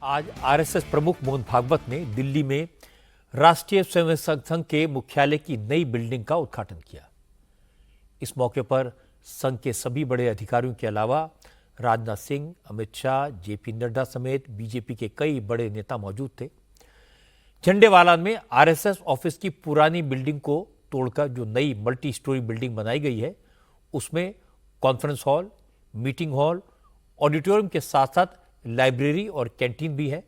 आज आरएसएस प्रमुख मोहन भागवत ने दिल्ली में राष्ट्रीय स्वयंसेवक संघ के मुख्यालय की नई बिल्डिंग का उद्घाटन किया। इस मौके पर संघ के सभी बड़े अधिकारियों के अलावा राजनाथ सिंह, अमित शाह, जेपी नड्डा समेत बीजेपी के कई बड़े नेता मौजूद थे। झंडेवाला में आरएसएस ऑफिस की पुरानी बिल्डिंग को तोड़कर जो नई मल्टी स्टोरी बिल्डिंग बनाई गई है, उसमें conference hall, meeting hall, auditorium के साथ साथ लाइब्रेरी और कैंटीन भी है।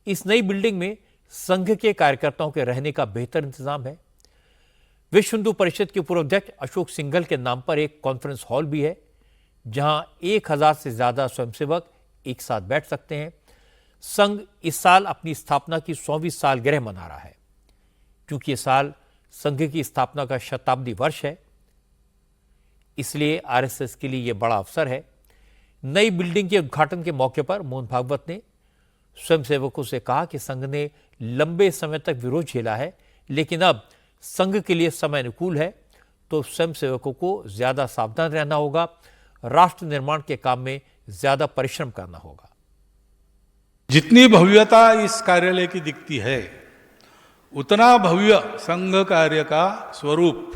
इस नई बिल्डिंग में संघ के कार्यकर्ताओं के रहने का बेहतर इंतजाम है। विश्व हिंदू परिषद के पूर्व अध्यक्ष अशोक सिंघल के नाम पर एक कॉन्फ्रेंस हॉल भी है, जहां 1000 से ज्यादा स्वयंसेवक एक साथ बैठ सकते हैं। संघ इस साल अपनी स्थापना की 100वीं सालगिरह मना रहा है। क्योंकि यह साल संघ की स्थापना का शताब्दी वर्ष है, इसलिए आरएसएस के लिए यह बड़ा अवसर है। नई बिल्डिंग के उद्घाटन के मौके पर मोहन भागवत ने स्वयंसेवकों से कहा कि संघ ने लंबे समय तक विरोध झेला है, लेकिन अब संघ के लिए समय अनुकूल है, तो स्वयंसेवकों को ज्यादा सावधान रहना होगा, राष्ट्र निर्माण के काम में ज्यादा परिश्रम करना होगा। जितनी भव्यता इस कार्यालय की दिखती है, उतना भव्य संघ कार्य का स्वरूप,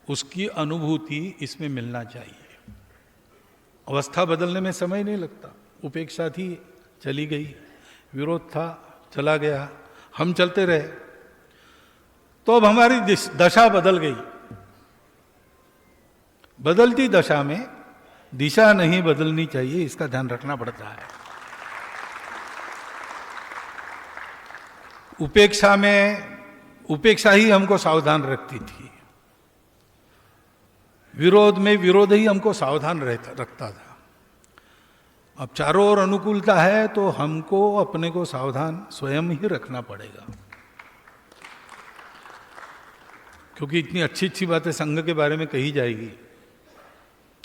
उसकी अनुभूति इसमें मिलना चाहिए। अवस्था बदलने में समय नहीं लगता। उपेक्षा थी, चली गई, विरोध था, चला गया, हम चलते रहे, तो अब हमारी दशा बदल गई। बदलती दशा में दिशा नहीं बदलनी चाहिए, इसका ध्यान रखना पड़ता है। उपेक्षा ही हमको सावधान रखती थी, विरोध में विरोध ही हमको सावधान रखता था। अब चारों ओर अनुकूलता है, तो हमको अपने को सावधान स्वयं ही रखना पड़ेगा। क्योंकि इतनी अच्छी अच्छी बातें संघ के बारे में कही जाएगी,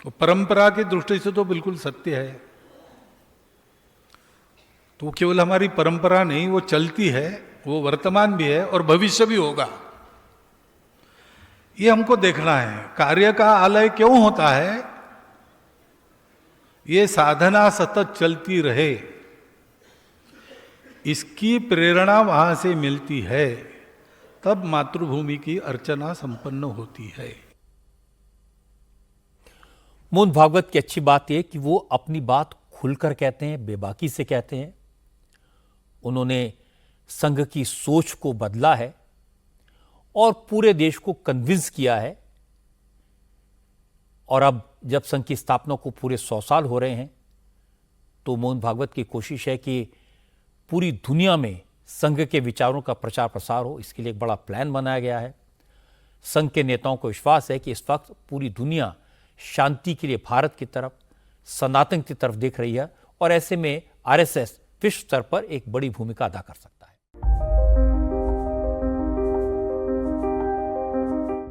वो परंपरा की दृष्टि से तो बिल्कुल सत्य है। तो केवल हमारी परंपरा नहीं, वो चलती है, वो वर्तमान भी है और भविष्य भी होगा। ये हमको देखना है। कार्य का आलय क्यों होता है? ये साधना सतत चलती रहे, इसकी प्रेरणा वहां से मिलती है, तब मातृभूमि की अर्चना संपन्न होती है। मोहन भागवत की अच्छी बात यह कि वो अपनी बात खुलकर कहते हैं, बेबाकी से कहते हैं। उन्होंने संघ की सोच को बदला है और पूरे देश को कन्विंस किया है। और अब जब संघ की स्थापना को पूरे 100 साल हो रहे हैं, तो मोहन भागवत की कोशिश है कि पूरी दुनिया में संघ के विचारों का प्रचार प्रसार हो। इसके लिए एक बड़ा प्लान बनाया गया है। संघ के नेताओं को विश्वास है कि इस वक्त पूरी दुनिया शांति के लिए भारत की तरफ, सनातन की तरफ देख रही है, और ऐसे में आरएसएस विश्व स्तर पर एक बड़ी भूमिका अदा कर सकता है।